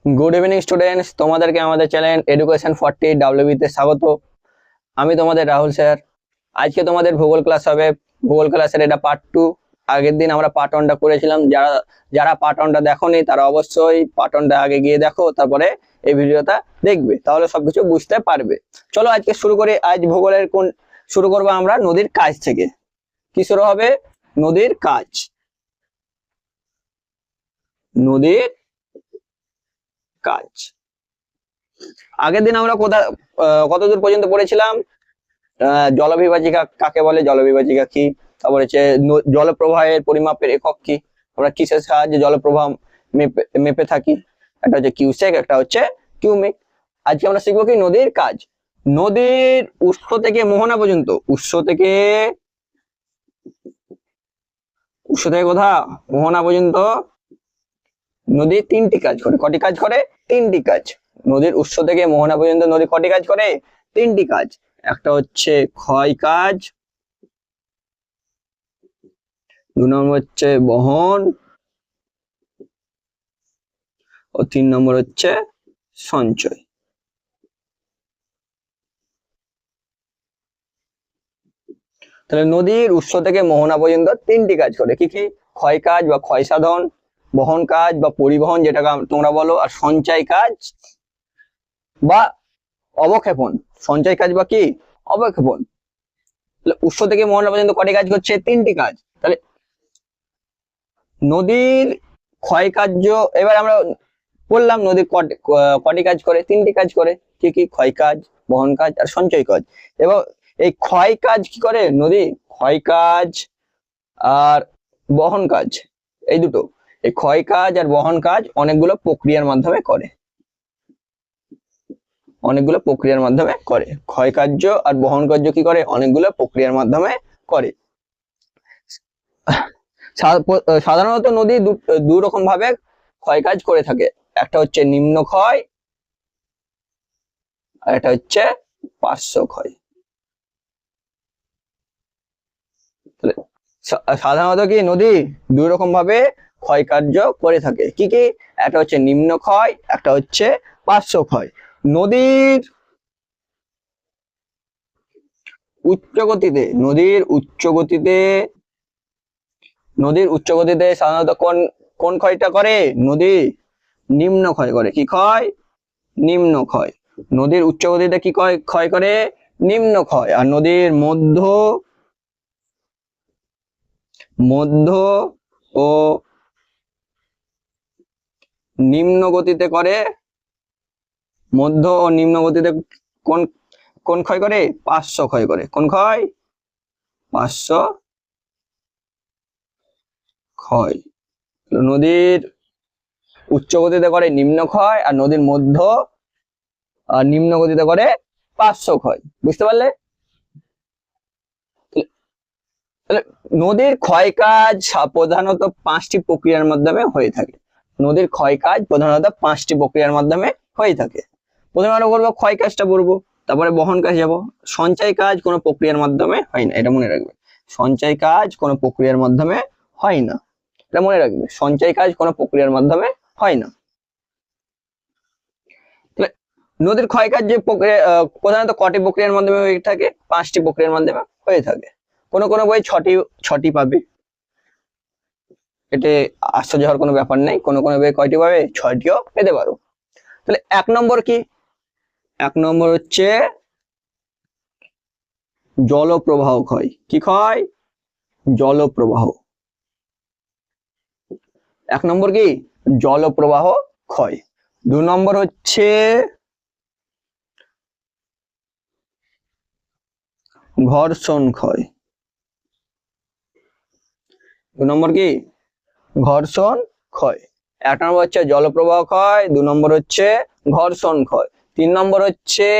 Good evening students, তোমাদেরকে আমাদের channel education 40 WB তে স্বাগত। আমি তোমাদের রাহুল স্যার। আজকে তোমাদের ভূগোল ক্লাস হবে। ভূগোল ক্লাসের এটা পার্ট 2। আগের দিন আমরা পার্ট 1টা করেছিলাম। যারা যারা পার্ট 1টা দেখোনি তারা অবশ্যই পার্ট 1টা আগে গিয়ে দেখো, তারপরে এই ভিডিওটা দেখবে, তাহলে সবকিছু বুঝতে পারবে। চলো আজকে শুরু করি। আজ ভূগোলের শুরু করবো আমরা নদীর কাজ থেকে। কি শুরু হবে? নদীর কাজ। নদীর কাজ। আগের দিন আমরা কতদূর পর্যন্ত পড়েছিলাম? জলবিভাজিকা কাকে বলে, জলবিভাজিকা কি, তারপর হচ্ছে জলপ্রবাহের পরিমাপের একক কি, আমরা কিসের সাহায্যে জলপ্রবাহ মেপে থাকি। একটা হচ্ছে কিউসেক, একটা হচ্ছে কিউমেক। আজকে আমরা শিখবো কি? নদীর কাজ। নদীর উৎস থেকে মোহনা পর্যন্ত। উৎস থেকে কোথা? মোহনা পর্যন্ত নদী তিনটি কাজ করে। কটি কাজ করে? তিনটি কাজ। নদীর উৎস থেকে মোহনা পর্যন্ত নদী কটি কাজ করে? তিনটি কাজ। একটা হচ্ছে ক্ষয় কাজ, 2 নম্বর হচ্ছে বহন, ও 3 নম্বর হচ্ছে সঞ্চয়। তাহলে নদীর উৎস থেকে মোহনা পর্যন্ত তিনটি কাজ করে। কি কি? ক্ষয় কাজ বা ক্ষয় সাধন, বহন কাজ বা পরিবহন যেটাকে তোমরা বলো, আর সঞ্চয় কাজ বা অবক্ষেপণ। সঞ্চয় কাজ বা কি? অবক্ষেপণ। তাহলে উৎস থেকে মোহনা পর্যন্ত কটি কাজ করছে? তিনটি কাজ। তাহলে নদীর ক্ষয় কার্য, এবার আমরা বললাম নদীর কটি কাজ করে? তিনটি কাজ করে। কি কি? ক্ষয় কাজ, বহন কাজ আর সঞ্চয় কাজ। এবং এই ক্ষয় কাজ কি করে নদী? ক্ষয় কাজ আর বহন কাজ, এই দুটো, এই ক্ষয় কাজ আর বহন কাজ অনেকগুলো প্রক্রিয়ার মাধ্যমে করে। অনেকগুলো প্রক্রিয়ার মাধ্যমে করে। ক্ষয় কার্য আর বহন কার্য কি করে? অনেকগুলো প্রক্রিয়ার মাধ্যমে করে। সাধারণত নদী দু রকম ভাবে ক্ষয় কাজ করে থাকে। একটা হচ্ছে নিম্ন ক্ষয় আর একটা হচ্ছে পার্শ্ব ক্ষয়। সাধারণত কি নদী দুই রকম ভাবে ক্ষয় কার্য করে থাকে। কি কি? একটা হচ্ছে নিম্ন ক্ষয়, একটা হচ্ছে পার্শ্ব ক্ষয়। নদীর উচ্চ গতিতে, নদীর উচ্চ গতিতে সাধারণত কোন কোন ক্ষয়টা করে? নদী নিম্ন ক্ষয় করে। কি ক্ষয়? নিম্ন ক্ষয়। নদীর উচ্চ গতিতে কি ক্ষয় করে? নিম্ন ক্ষয়। আর নদীর মধ্য ও নিম্ন গতিতে করে, মধ্য ও নিম্ন গতিতে কোন কোন ক্ষয় করে? পার্শ্ব ক্ষয় করে। কোন ক্ষয়? পার্শ্ব ক্ষয়। নদীর উচ্চ গতিতে করে নিম্ন ক্ষয়, আর নদীর মধ্য আর নিম্ন গতিতে করে পার্শ্ব ক্ষয়। বুঝতে পারলে? নদীর ক্ষয় কাজ প্রধানত 5টি প্রক্রিয়ার মাধ্যমে হয়ে থাকে। নদীর ক্ষয় কাজ প্রধানত 5টি প্রক্রিয়ার মাধ্যমে হয়ে থাকে। প্রথমে আমরা বলবো ক্ষয় কাজটা বলবো, তারপরে বহন কাজ যাব। সঞ্চয় কাজ কোনো প্রক্রিয়ার মাধ্যমে হয় না, এটা মনে রাখবে। সঞ্চয় কাজ কোনো প্রক্রিয়ার মাধ্যমে হয় না, এটা মনে রাখবে। সঞ্চয় কাজ কোনো প্রক্রিয়ার মাধ্যমে হয় না। নদীর ক্ষয় কাজ যে প্রধানত কটি প্রক্রিয়ার মাধ্যমে হয়ে থাকে? 5টি প্রক্রিয়ার মাধ্যমে হয়ে থাকে। কোনো কোনো বই ছটি পাবে, এতে আশ্চর্য হওয়ার কোনো ব্যাপার নেই। কোনো কোনো বই কয়টি পাবে? 6টিও পেতে পারো। তাহলে 1 নম্বর কি? 1 নম্বর হচ্ছে জলপ্রবাহ ক্ষয়। কি ক্ষয়? জলপ্রবাহ। 1 নম্বর কি? জলপ্রবাহ ক্ষয়। 2 নম্বর হচ্ছে ঘর্ষণ ক্ষয়। 2 নম্বর কি? ঘর্ষণ ক্ষয়। 1 নম্বর হচ্ছে জলপ্রবাহ ক্ষয়, 2 নম্বর হচ্ছে ঘর্ষণ ক্ষয়, 3 নম্বর হচ্ছে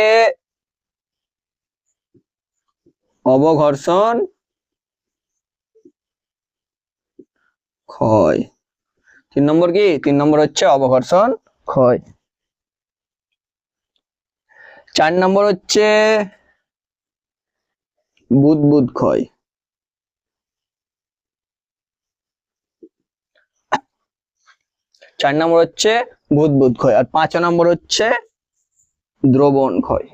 অবঘর্ষণ ক্ষয়। 3 নম্বর কি? 3 নম্বর হচ্ছে অবঘর্ষণ ক্ষয়। 4 নম্বর হচ্ছে বুদবুদ ক্ষয়। 4 4 নম্বর হচ্ছে বুদবুদ ক্ষয়, আর 5 নম্বর হচ্ছে দ্রবণ ক্ষয়।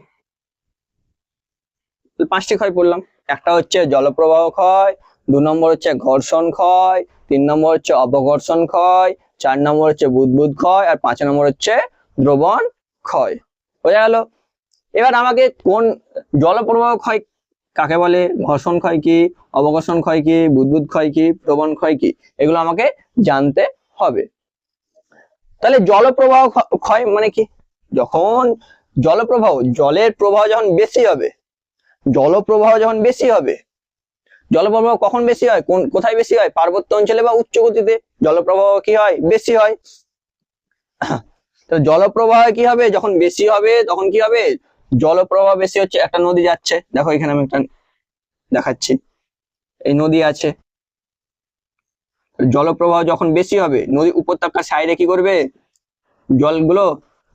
5টি ক্ষয় পড়লাম। একটা হচ্ছে জলপ্রবাহ ক্ষয়, 2 নম্বর হচ্ছে ঘর্ষণ ক্ষয়, 3 নম্বর হচ্ছে অপঘর্ষণ ক্ষয়, 4 নম্বর হচ্ছে বুদবুদ ক্ষয়, আর 5 নম্বর হচ্ছে দ্রবণ ক্ষয়। বোঝা গেল? এবার আমাকে কোন জলপ্রবাহ ক্ষয় কাকে বলে, ঘর্ষণ ক্ষয় কি, অবঘর্ষণ ক্ষয় কি, বুদবুদ ক্ষয় কি, দ্রবণ ক্ষয় কি, এগুলো আমাকে জানতে হবে। তাহলে জলপ্রবাহ ক্ষয় মানে কি? যখন জলপ্রবাহ, জলের প্রবাহ যখন বেশি হবে, জলপ্রবাহ যখন বেশি হবে, জলপ্রবাহ কখন বেশি হয়, কোথায় বেশি হয়? পার্বত্য অঞ্চলে বা উচ্চ গতিতে জলপ্রবাহ কি হয়? বেশি হয়। তো জলপ্রবাহ কি হবে? যখন বেশি হবে তখন কি হবে? জলপ্রবাহ বেশি হচ্ছে, একটা নদী যাচ্ছে, দেখো এখানে আমি একটা দেখাচ্ছি, এই নদী আছে, জলপ্রবাহ যখন বেশি হবে নদী উপত্যকার সাইডে কি করবে? জলগুলো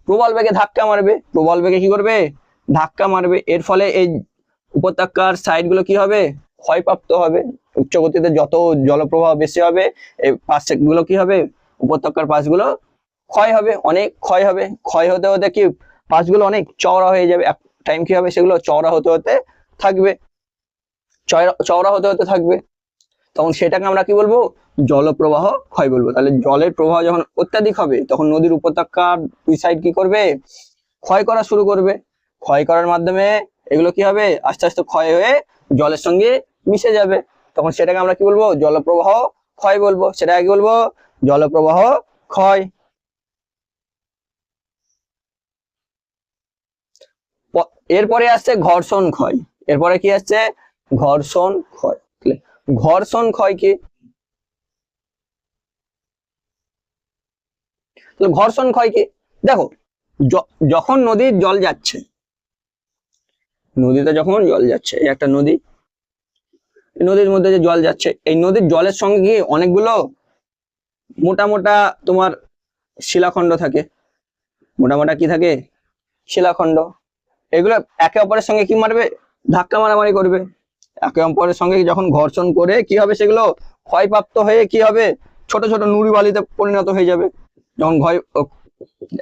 প্রবল বেগে ধাক্কা মারবে, প্রবল বেগে কি করবে? ধাক্কা মারবে। এর ফলে এই উপত্যকার সাইড গুলো কি হবে? ক্ষয়প্রাপ্ত হবে। উচ্চ গতিতে যত জলপ্রবাহ বেশি হবে এই পাশগুলো কি হবে? উপত্যকার পাশগুলো ক্ষয় হবে, অনেক ক্ষয় হবে। ক্ষয় হতে হতে কি পাশগুলো অনেক চওড়া হয়ে যাবে, এক টাইম কি হবে? সেগুলো চওড়া হতে হতে থাকবে, চওড়া হতে হতে থাকবে। তখন সেটাকে আমরা কি বলবো? জলপ্রবাহ ক্ষয় বলবো। তাহলে জলের প্রবাহ যখন অত্যাধিক হবে তখন নদীর উপত্যকার দুই সাইড কি করবে? ক্ষয় করা শুরু করবে। ক্ষয় করার মাধ্যমে এগুলো কি হবে? আস্তে আস্তে ক্ষয় হয়ে জলের সঙ্গে মিশে যাবে। তখন সেটাকে আমরা কি বলবো? জলপ্রবাহ ক্ষয় বলবো। সেটাকে কি বলবো? জলপ্রবাহ ক্ষয়। এরপরে আসছে ঘর্ষণ ক্ষয়। এরপরে কি আসছে? ঘর্ষণ ক্ষয়। ঘর্ষণ ক্ষয় কি? ঘর্ষণ ক্ষয় কি? দেখো, যখন নদীর জল যাচ্ছে, নদীতে যখন জল যাচ্ছে, এই একটা নদী, নদীর মধ্যে যে জল যাচ্ছে, এই নদীর জলের সঙ্গে কি অনেকগুলো মোটা মোটা তোমার শিলাখণ্ড থাকে। মোটা মোটা কি থাকে? শিলাখণ্ড। এগুলো একে অপরের সঙ্গে কি মারবে? ধাক্কা মারামারি করবে। একে অপরের সঙ্গে যখন ঘর্ষণ করে কি হবে? সেগুলো ক্ষয়প্রাপ্ত হয়ে কি হবে? ছোট ছোট নুড়ি বালিতে পরিণত হয়ে যাবে। যখন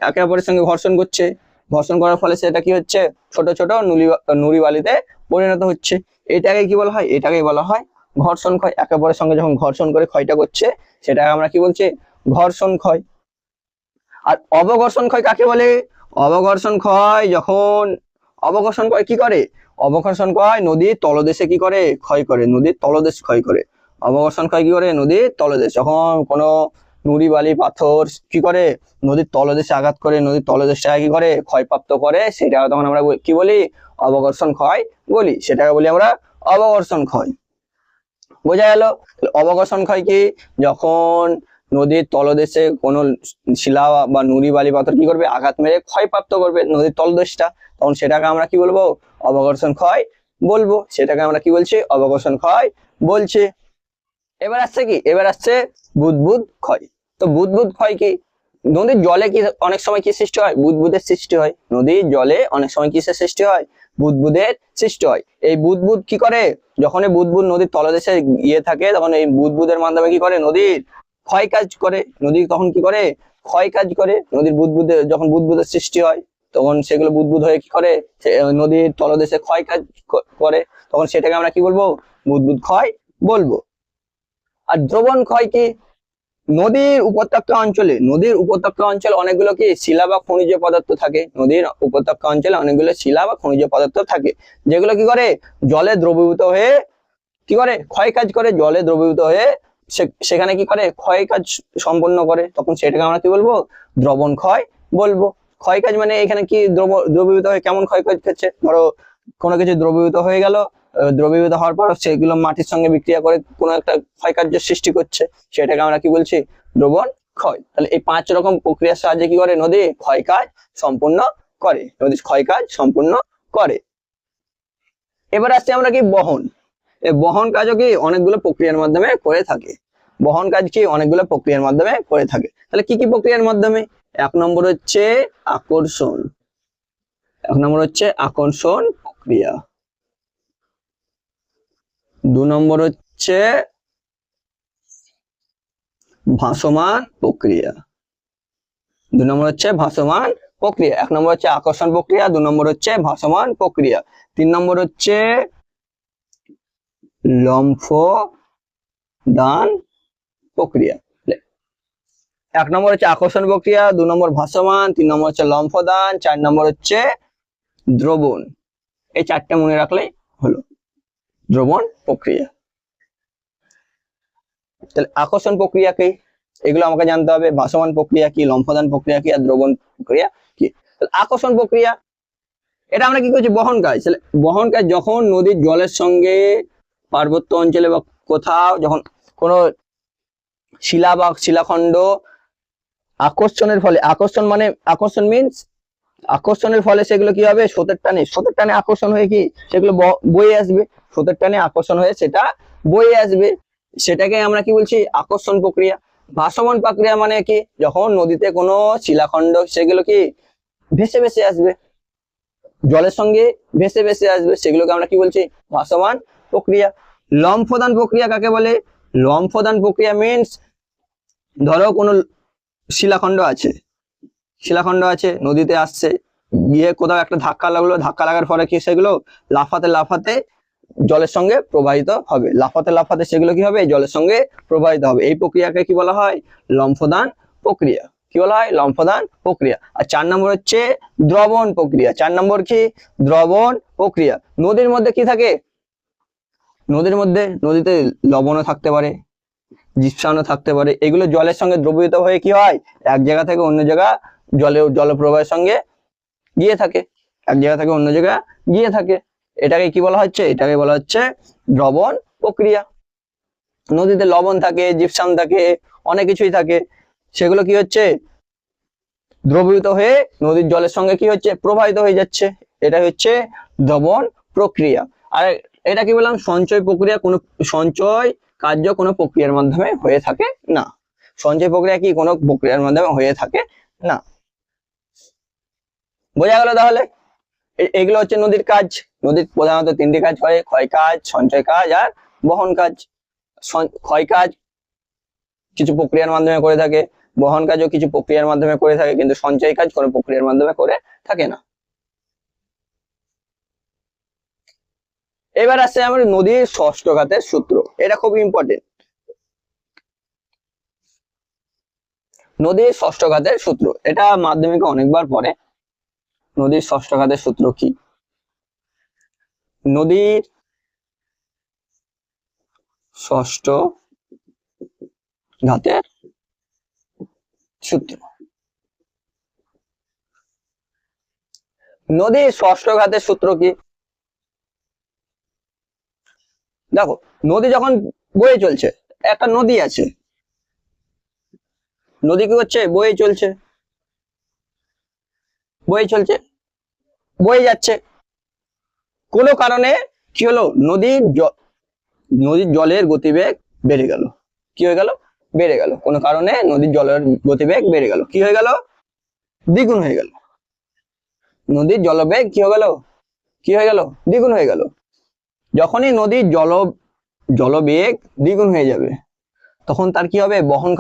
একে অপরের সঙ্গে ঘর্ষণ করছে, ঘর্ষণ করার ফলে সেটা কি হচ্ছে? ছোট ছোট নুড়ি বালিতে পরিণত হচ্ছে। এটাকে কি বলা হয়? এটাকে বলা হয় ঘর্ষণ ক্ষয়। একে অপরের সঙ্গে যখন ঘর্ষণ করে ক্ষয়টা করছে সেটাকে আমরা কি বলছি? ঘর্ষণ ক্ষয়। আর অবঘর্ষণ ক্ষয় কাকে বলে? অবঘর্ষণ ক্ষয় যখন, অবঘর্ষণ ক্ষয় কি করে? অবঘর্ষণ ক্ষয় নদীর তলদেশে কি করে? ক্ষয় করে, নদীর তলদেশ ক্ষয় করে। অবঘর্ষণ ক্ষয় কি করে? নদীর তলদেশ, যখন কোনো নুড়ি বালি পাথর কি করে? নদীর তলদেশে আঘাত করে, নদীর তলদেশটাকে কি করে? ক্ষয়প্রাপ্ত করে, সেটাকে তখন আমরা কি বলি? অবঘর্ষণ ক্ষয় বলি। সেটাকে বলি আমরা অবঘর্ষণ ক্ষয়। বোঝা গেল? অবঘর্ষণ ক্ষয় কি? যখন নদীর তলদেশে কোনো শিলা বা নুড়ি বালি পাথর কি করবে? আঘাত মেরে ক্ষয়প্রাপ্ত করবে নদীর তলদেশটা, তখন সেটাকে আমরা কি বলবো? অবঘর্ষণ ক্ষয় বলবো। সেটাকে আমরা কি বলছি? অবঘর্ষণ ক্ষয় বলছি। এবার আসছে কি? এবার আসছে বুদবুদ ক্ষয়। তো বুদবুদ ক্ষয় কি? নদীর জলে কি অনেক সময় কি সৃষ্টি হয়? বুদবুদের সৃষ্টি হয়। নদীর জলে অনেক সময় কিসের সৃষ্টি হয়? বুদবুদের সৃষ্টি হয়। এই বুদবুদ কি করে? যখন এই বুদবুদ নদীর তলদেশে গিয়ে থাকে তখন এই বুদবুদের মাধ্যমে কি করে? নদীর ক্ষয় কাজ করে। নদী তখন কি করে? ক্ষয় কাজ করে। নদীর যখন বুদবুদের সৃষ্টি হয় তখন সেগুলো বুদবুদ হয়ে কি করে? নদীর তলদেশে ক্ষয় কাজ করে। তখন সেটাকে আমরা কি বলবো? বুদবুদ ক্ষয় বলবো। আর দ্রবণ ক্ষয় কি? নদীর উপত্যকা অঞ্চলে, নদীর উপত্যকা অঞ্চলে অনেকগুলো কি শিলা বা খনিজ পদার্থ থাকে। নদীর উপত্যকা অঞ্চলে অনেকগুলো শিলা বা খনিজ পদার্থ থাকে, যেগুলো কি করে? জলে দ্রবীভূত হয়ে কি করে? ক্ষয় কাজ করে। জলে দ্রবীভূত হয়ে সেখানে কি করে? ক্ষয় কাজ সম্পন্ন করে। তখন সেটাকে আমরা কি বলবো? দ্রবণ ক্ষয় বলবো। ক্ষয় কাজ মানে এখানে কি দ্রবীভূত হয়ে কেমন ক্ষয় কাজ করছে? ধরো কোনো কিছু দ্রবীভূত হয়ে গেল, দ্রবীভূত হওয়ার পর সেগুলো মাটির সঙ্গে বিক্রিয়া করে কোনো একটা ক্ষয় কার্যের সৃষ্টি করছে, সেটাকে আমরা কি বলছি? দ্রবণ ক্ষয়। তাহলে এই 5 রকম প্রক্রিয়ার সাহায্যে কি করে? নদী ক্ষয় কাজ সম্পূর্ণ করে, নদী ক্ষয় কাজ সম্পূর্ণ করে। এবার আসছে আমরা কি? বহন। এই বহন কাজও কি অনেকগুলো প্রক্রিয়ার মাধ্যমে করে থাকে। বহন কাজ কি অনেকগুলো প্রক্রিয়ার মাধ্যমে করে থাকে। তাহলে কি কি প্রক্রিয়ার মাধ্যমে? 1 নম্বর হচ্ছে আকর্ষণ। 1 নম্বর হচ্ছে আকর্ষণ প্রক্রিয়া। 2 নম্বর হচ্ছে ভাসমান প্রক্রিয়া। 2 নম্বর হচ্ছে ভাসমান প্রক্রিয়া। 1 নম্বর হচ্ছে আকর্ষণ প্রক্রিয়া, 2 নম্বর হচ্ছে ভাসমান প্রক্রিয়া, 3 নম্বর হচ্ছে লম্ফ দান প্রক্রিয়া। 1 নম্বর হচ্ছে আকর্ষণ প্রক্রিয়া, 2 নম্বর ভাসমান, 3 নম্বর হচ্ছে লম্ফ দান, 4 নম্বর হচ্ছে দ্রবণ। এই 4টে মনে রাখলেই হলো দ্রবণ প্রক্রিয়া। তাহলে আকর্ষণ প্রক্রিয়া কি, এগুলো আমাকে জানতে হবে। ভাসমান প্রক্রিয়া কি, লম্ফদান প্রক্রিয়া কি, আর দ্রবণ প্রক্রিয়া কি। আকর্ষণ প্রক্রিয়া এটা আমরা কি করছি, বহন কাজ। বহন কাজ যখন নদীর জলের সঙ্গে পার্বত্য অঞ্চলে বা কোথাও যখন কোনো শিলা বা শিলাখণ্ড আকর্ষণের ফলে, আকর্ষণ মানে আকর্ষণ মিন্স আকর্ষণের ফলে সেগুলো কি হবে, স্রোতের টানে আকর্ষণ হয়ে কি সেগুলো বয়ে আসবে, স্রোতের টানে আকর্ষণ হয়ে সেটা বয়ে আসবে, সেটাকে আমরা কি বলছি, আকর্ষণ প্রক্রিয়া। ভাসমান প্রক্রিয়া মানে কি, যখন নদীতে কোনো শিলাখণ্ড সেগুলো কি ভেসে ভেসে আসবে, জলের সঙ্গে ভেসে ভেসে আসবে, সেগুলোকে আমরা কি বলছি, ভাসমান প্রক্রিয়া। লম্ফদান প্রক্রিয়া কাকে বলে, লম্ফদান প্রক্রিয়া মিন্স ধরো কোনো শিলাখণ্ড আছে নদীতে আসছে, গিয়ে কোথাও একটা ধাক্কা লাগলো, ধাক্কা লাগার পরে কি সেগুলো লাফাতে লাফাতে জলের সঙ্গে প্রবাহিত হবে, লাফাতে লাফাতে সেগুলো কি হবে, জলের সঙ্গে প্রবাহিত হবে। এই প্রক্রিয়াকে কি বলা হয়, লম্ফদান প্রক্রিয়া। কি বলা হয়, লম্ফদান প্রক্রিয়া। আর 4 নম্বর হচ্ছে দ্রবণ প্রক্রিয়া। 4 নম্বর কি, দ্রবণ প্রক্রিয়া। নদীর মধ্যে কি থাকে, নদীতে লবণও থাকতে পারে, জিপসামও থাকতে পারে, এগুলো জলের সঙ্গে দ্রবীভূত হয়ে কি হয়, এক জায়গা থেকে অন্য জায়গা জলপ্রবাহের সঙ্গে গিয়ে থাকে, এক জায়গা থেকে অন্য জায়গা গিয়ে থাকে। এটাকে কি বলা হচ্ছে, এটাকে বলা হচ্ছে দ্রবণ প্রক্রিয়া। নদীতে লবণ থাকে, জিপসাম থাকে, অনেক কিছুই থাকে, সেগুলো কি হচ্ছে, দ্রবীভূত হয়ে নদীর জলের সঙ্গে কি হচ্ছে, প্রবাহিত হয়ে যাচ্ছে, এটা হচ্ছে দ্রবণ প্রক্রিয়া। আর এটা কি বললাম, সঞ্চয় প্রক্রিয়া, কোনো সঞ্চয় কার্য কোনো প্রক্রিয়ার মাধ্যমে হয়ে থাকে না, সঞ্চয় প্রক্রিয়া কি কোনো প্রক্রিয়ার মাধ্যমে হয়ে থাকে না। বোঝা গেল তাহলে, এগুলো হচ্ছে নদীর কাজ। নদীর প্রধানত 3টি কাজ হয়, ক্ষয় কাজ, সঞ্চয় কাজ আর বহন কাজ। ক্ষয় কাজ কিছু প্রক্রিয়ার মাধ্যমে করে থাকে, বহন কাজও কিছু প্রক্রিয়ার মাধ্যমে করে থাকে, কিন্তু সঞ্চয় কাজ কোনো প্রক্রিয়ার মাধ্যমে করে থাকে না। এবার আসছে আমার নদীর ষষ্ঠ ঘাতের সূত্র, এটা খুব ইম্পর্টেন্ট। নদীর ষষ্ঠ ঘাতের সূত্র, এটা মাধ্যমিকে অনেকবার পড়ে। নদীর ষষ্ঠ ঘাতের সূত্র কি, নদীর ষষ্ঠ ঘাতের সূত্র, নদীর ষষ্ঠ ঘাতের সূত্র কি, দেখো নদী যখন বয়ে চলছে, একটা নদী আছে, নদী কি হচ্ছে, বয়ে চলছে, বয়ে যাচ্ছে, কোনো কারণে কি হলো, নদীর জলের গতিবেগ বেড়ে গেল, কি হয়ে গেল, বেড়ে গেল, কোনো কারণে নদীর জলের গতিবেগ বেড়ে গেল, কি হয়ে গেল, দ্বিগুণ হয়ে গেল, নদীর জলবেগ কি হয়ে গেল, দ্বিগুণ হয়ে গেল। যখনই নদীর জলবেগ দ্বিগুণ হয়ে যাবে, তখন তার কি হবে, বহন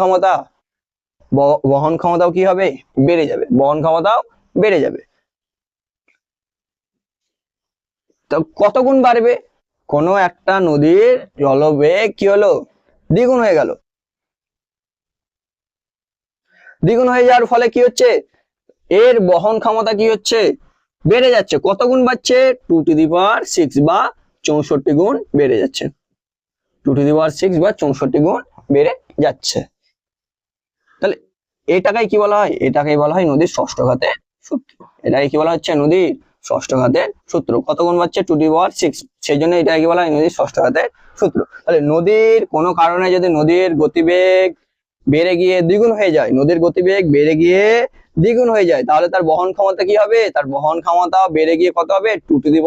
ক্ষমতাও কি হবে, বেড়ে যাবে, বহন ক্ষমতাও বেড়ে যাবে। তো কত গুণ বাড়বে, কোনো একটা নদীর জলবেগ কি হলো, দ্বিগুণ হয়ে গেল, দ্বিগুণ হয়ে যাওয়ার ফলে কি হচ্ছে, এর বহন ক্ষমতা কি হচ্ছে, বেড়ে যাচ্ছে। কত গুণ বাড়ছে, 2⁶ বা 64 গুণ বেড়ে যাচ্ছে, 2⁶ বা 64 গুণ বেড়ে যাচ্ছে। তাহলে এটাকেই কি বলা হয়, এটাকেই বলা হয় নদীর ষষ্ঠ ঘাতের সূত্র। এটাকে কি বলা হচ্ছে, নদীর ষষ্ঠ ঘাতের সূত্র। কত গুণ বাড়ছে, 2⁶, সেই জন্য এটাকে কি বলা হয়, নদীর ষষ্ঠ ঘাতের সূত্র। তাহলে নদীর কোনো কারণে যদি নদীর গতিবেগ বেড়ে গিয়ে দ্বিগুণ হয়ে যায়, নদীর গতিবেগ বেড়ে গিয়ে দ্বিগুণ হয়ে যায়, তাহলে তার বহন ক্ষমতা কি হবে, তার বহন ক্ষমতা বেড়ে গিয়ে কত হবে, 2⁶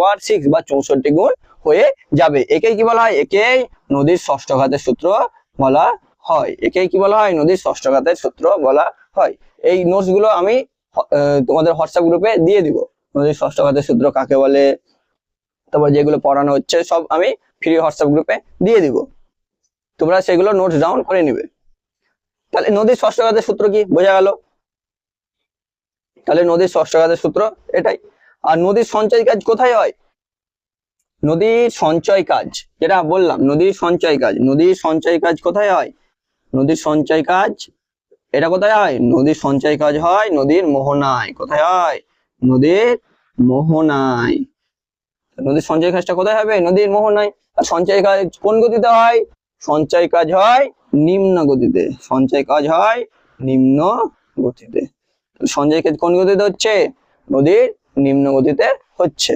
বা 64 গুণ হয়ে যাবে। একেই কি বলা হয়, একেই নদীর ষষ্ঠ ঘাতের সূত্র বলা হয়, একেই কি বলা হয়, নদীর ষষ্ঠ ঘাতের সূত্র বলা হয়। এই নোটস গুলো আমি তোমাদের হোয়াটসঅ্যাপ গ্রুপে দিয়ে দিব, নদীর ষষ্ঠ ঘাতের সূত্র কাকে বলে, তারপর যেগুলো পড়ানো হচ্ছে সব আমি ফ্রি হোয়াটসঅ্যাপ গ্রুপে দিয়ে দিব, তোমরা সেগুলো নোটস ডাউন করে নিবে। তাহলে নদীর ষষ্ঠ ঘাতের সূত্র কি, বোঝা গেল। তাহলে নদীর ষষ্ঠ ঘাতের সূত্র এটাই। আর নদীর সঞ্চয় কাজ কোথায় হয়? নদীর সঞ্চয় কাজ যেটা বললাম, নদীর সঞ্চয় কাজ, নদীর সঞ্চয় কাজ কোথায় হয়? নদীর সঞ্চয় কাজ এটা কোথায় হয়? নদীর সঞ্চয় কাজ হয় নদীর মোহনায়। কোথায় হয়? নদীর মোহনায়। নদীর সঞ্চয় কাজটা কোথায় হবে? নদীর মোহনায়। আর সঞ্চয় কাজ কোন গতিতে হয়? সঞ্চয় কাজ হয় নিম্ন গতিতে। সঞ্চয় কাজ হয় নিম্ন গতিতে। সঞ্চয় কাজ কোন গতিতে হচ্ছে? নদীর নিম্ন গতিতে হচ্ছে।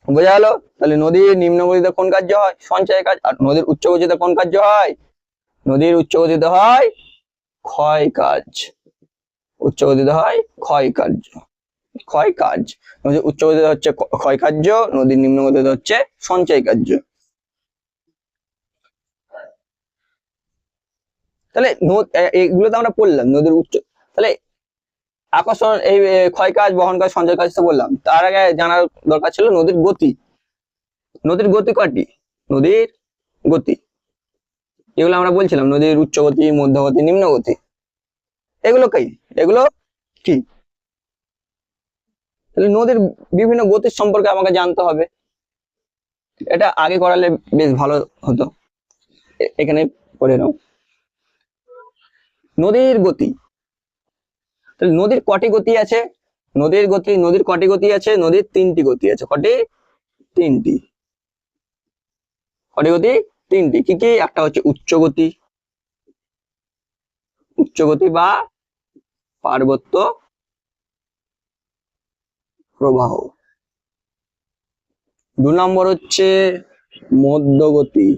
বোঝা গেল? তাহলে নদীর নিম্ন গতিতে কোন কার্য হয়? সঞ্চয় কাজ। আর নদীর উচ্চ গতিতে কোন কার্য হয়? নদীর উচ্চ গতিতে হয় ক্ষয় কাজ। উচ্চ গতিতে হয় ক্ষয় কার্য। ক্ষয় কাজ। নদীর উচ্চ গতিতে হচ্ছে ক্ষয় কার্য, নদীর নিম্ন গতিতে হচ্ছে সঞ্চয় কার্য। তাহলে এইগুলো তো আমরা পড়লাম নদীর উচ্চ। তাহলে আকর্ষণ এই ক্ষয় কাজ, বহন কাজ, সঞ্চয় কাজ তো বললাম। তার আগে জানার দরকার ছিল নদীর গতি। নদীর গতি কয়টি? নদীর গতি এগুলো আমরা বলছিলাম, নদীর উচ্চ গতি, মধ্যগতি, নিম্ন গতি। এগুলো কি? এগুলো কি? তাহলে নদীর বিভিন্ন গতির সম্পর্কে আমাকে জানতে হবে। এটা আগে করালে বেশ ভালো হতো। এখানে পড়ে নাও নদীর গতি। তাহলে নদীর কটি গতি আছে? নদীর গতি, নদীর কটি গতি আছে? নদীর তিনটি গতি আছে। কটি? তিনটি। কটি গতি? তিনটি। কি কি? একটা হচ্ছে উচ্চ গতি, উচ্চ গতি বা পার্বত্য প্রবাহ। 2 নম্বর হচ্ছে মধ্যগতি।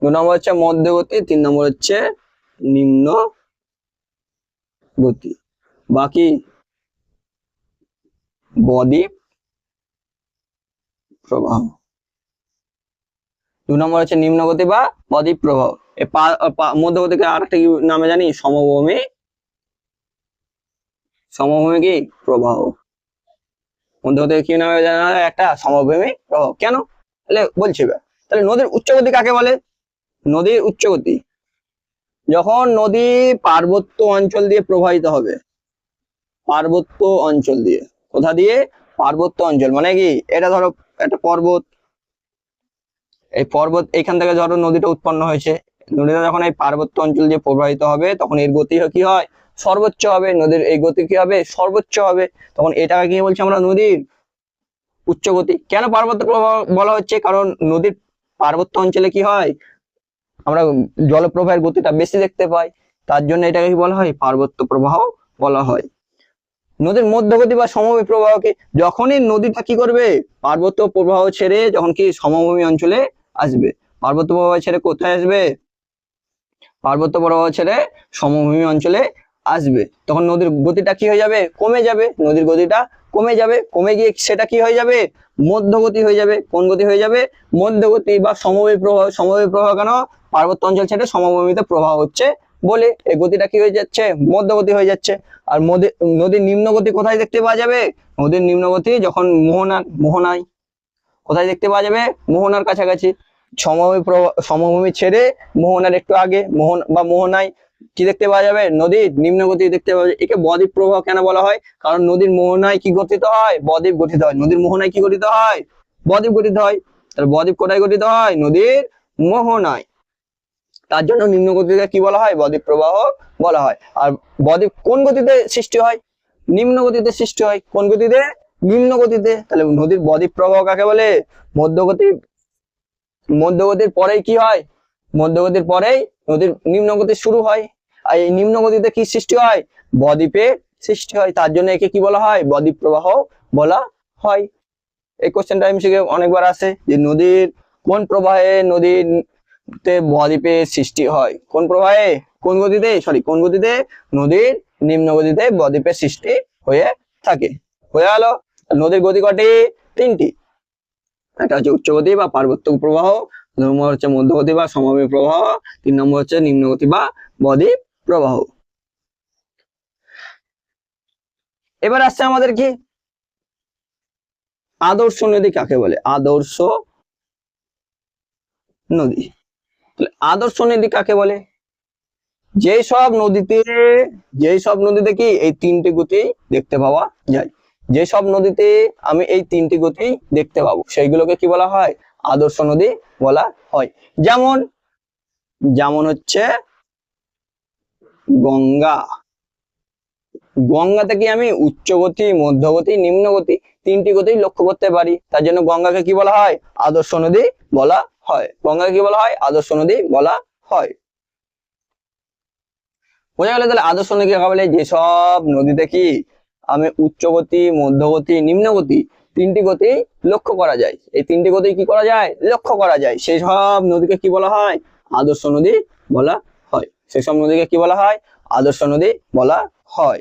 2 নম্বর হচ্ছে মধ্যগতি, 3 নম্বর হচ্ছে নিম্ন গতি। বাকি বদ্বীপ প্রবাহ। 2 নম্বর হচ্ছে নিম্ন গতি বা বদ্বীপ প্রবাহ। মধ্যগতিকে আর একটা নামে জানি, সমভূমি। সমভূমি কি? প্রবাহ। মধ্যগতিকে কি নামে জানা হয়? একটা সমভূমি প্রবাহ। কেন? তাহলে বলছি। তাহলে নদীর উচ্চগতি কাকে বলে? নদীর উচ্চগতি যখন নদী পার্বত্য অঞ্চল দিয়ে প্রবাহিত হবে। পার্বত্য অঞ্চল দিয়ে। কোথা দিয়ে? পার্বত্য অঞ্চল মানে কি? এটা ধরো একটা পর্বত, এই পর্বত এখান থেকে ধরো নদীটা উৎপন্ন হয়েছে। নদীটা যখন এই পার্বত্য অঞ্চল দিয়ে প্রবাহিত হবে তখন এর গতি কি হয়? সর্বোচ্চ হবে। নদীর এই গতি কি হবে? সর্বোচ্চ হবে। তখন এটাকে কি বলছি আমরা? নদীর উচ্চ গতি। কেন পার্বত্য প্রবাহ বলা হচ্ছে? কারণ নদীর পার্বত্য অঞ্চলে কি হয়? আমরা জলপ্রবাহের গতিটা বেশি দেখতে পাই, তার জন্য এটাকে কি বলা হয়? পার্বত্য প্রবাহ বলা হয়। নদীর মধ্যগতি বা সমভূমি প্রবাহকে যখনই নদীটা কি করবে? পার্বত্য প্রবাহ ছেড়ে যখন কি সমভূমি অঞ্চলে আসবে। পার্বত্য প্রবাহ ছেড়ে কোথায় আসবে? পার্বত্য প্রবাহ ছেড়ে সমভূমি অঞ্চলে আসবে। তখন নদীর গতিটা কি হয়ে যাবে? কমে যাবে। নদীর গতিটা কমে যাবে। কমে গিয়ে সেটা কি হয়ে যাবে? মধ্যগতি হয়ে যাবে। কোন গতি হয়ে যাবে? মধ্যগতি বা সমভূমি প্রবাহ। সমভূমি প্রবাহ কেন? পার্বত্য অঞ্চল ছেড়ে সমভূমিতে প্রবাহ হচ্ছে বলে এই গতিটা কি হয়ে যাচ্ছে? মধ্যগতি হয়ে যাচ্ছে। আর নদীর নিম্ন গতি কোথায় দেখতে পাওয়া যাবে? নদীর নিম্ন গতি যখন মোহনায়। কোথায় দেখতে পাওয়া যাবে? মোহনার কাছাকাছি। সমভূমি ছেড়ে মোহনার একটু আগে মোহনায় কি দেখতে পাওয়া যাবে? নদীর নিম্ন গতি দেখতে পাওয়া যাবে। একে বদ্বীপ প্রবাহ কেন বলা হয়? কারণ নদীর মোহনায় কি গঠিত হয়? বদ্বীপ গঠিত হয়। নদীর মোহনায় কি গঠিত হয়? বদ্বীপ গঠিত হয়। তাহলে বদ্বীপ কোথায় গঠিত হয়? নদীর মোহনায়। তার জন্য নিম্ন গতিতে কি বলা হয়? বদ্বীপ প্রবাহ বলা হয়। আর বদ্বীপ কোন গতিতে সৃষ্টি হয়? নিম্ন গতিতে সৃষ্টি হয়। কোন গতিতে? নিম্ন গতিতে। তাহলে নদীর বদ্বীপ প্রবাহ কাকে বলে? মধ্যগতি। মধ্যগতির পরেই কি হয়? মধ্যগতির পরেই নদীর নিম্ন গতি শুরু হয়। আর এই নিম্ন গতিতে কি সৃষ্টি হয়? বদ্বীপের সৃষ্টি হয়। তার জন্য একে কি বলা হয়? বদ্বীপ প্রবাহ বলা হয়। এই কোশ্চেনটা এমসিকিউ অনেকবার আসে যে নদীর কোন প্রবাহে নদীতে বদ্বীপের সৃষ্টি হয়? কোন প্রবাহে? কোন গতিতে? কোন গতিতে? নদীর নিম্ন গতিতে বদ্বীপের সৃষ্টি হয়ে থাকে। হয়ে গেল। নদীর গতি কটি? তিনটি। একটা হচ্ছে উচ্চগতি বা পার্বত্য প্রবাহ, 2 নম্বর হচ্ছে মধ্যগতি বা সমভূমি প্রবাহ, 3 নম্বর হচ্ছে নিম্নগতি বা বদ্বীপ প্রবাহ। এবার আসছে আমাদের কি? আদর্শ নদী কাকে বলে? আদর্শ নদী। আদর্শ নদী কাকে বলে? যেই সব নদীতে কি এই তিনটি গতি দেখতে পাওয়া যায়, যেসব নদীতে আমি এই তিনটি গতি দেখতে পাবো সেইগুলোকে কি বলা হয়? আদর্শ নদী বলা হয়। যেমন যেমন হচ্ছে গঙ্গা। গঙ্গাতে কি আমি উচ্চ গতি, মধ্যগতি, নিম্ন গতি তিনটি গতি লক্ষ্য করতে পারি, তার জন্য গঙ্গাকে কি বলা হয়? আদর্শ নদী বলা হয়। গঙ্গাকে কি বলা হয়? আদর্শ নদী বলা হয়। বোঝা গেল তাহলে আদর্শ নদী কাকে বলে? যেসব নদীতে কি আমি উচ্চ গতি, মধ্যগতি, নিম্ন গতি তিনটি গতি লক্ষ্য করা যায়, এই তিনটি গতি কি করা যায়? লক্ষ্য করা যায়, সেই সব নদীকে কি বলা হয়? আদর্শ নদী বলা হয়। সেই সব নদীকে কি বলা হয়? আদর্শ নদী বলা হয়।